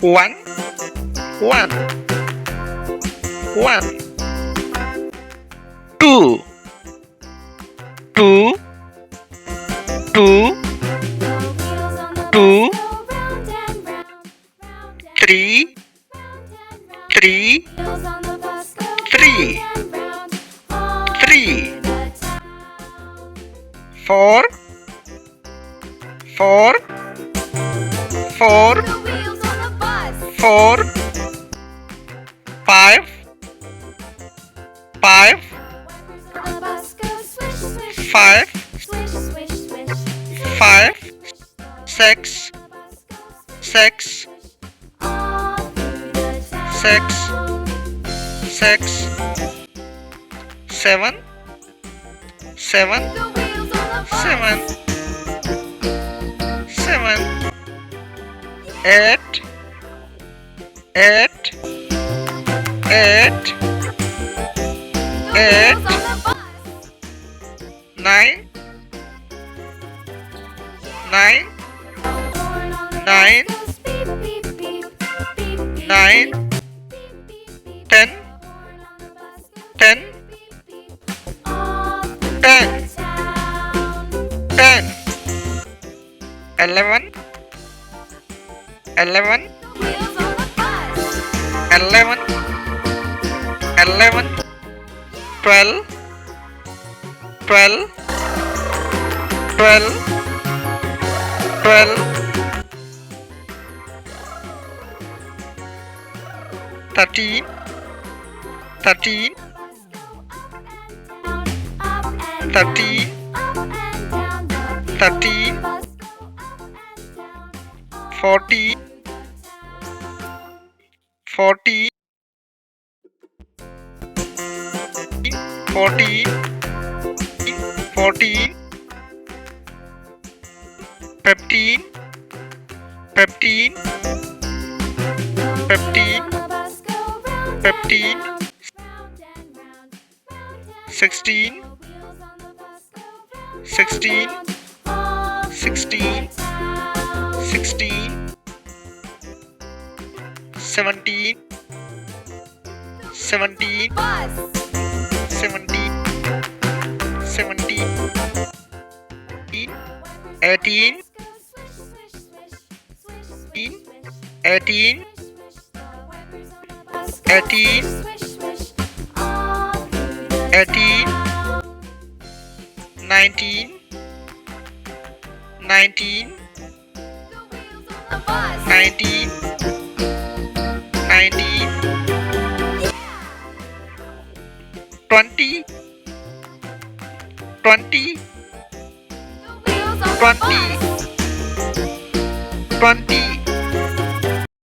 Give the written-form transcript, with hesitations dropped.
One, one, one. Two, two, two, two. Three, three, three, three. Four, four, four, four. Five, five, five, five. Six, six, six, six. Seven, seven, seven, seven. Eight, eight, eight, eight. Nine, nine, nine, nine. 10, 10, 10, 10. 11, 11, 11, 11. 12, 12, 12, 12. 13, 13, 13, 13. 14, 14, 14, 14. 15, 15, 15, 15. 16, 16, 16, 16. 17, 17, 17, 17. 18, 18, 18, 18. 19, 19, 19, 19. 20, 20, 20, 20.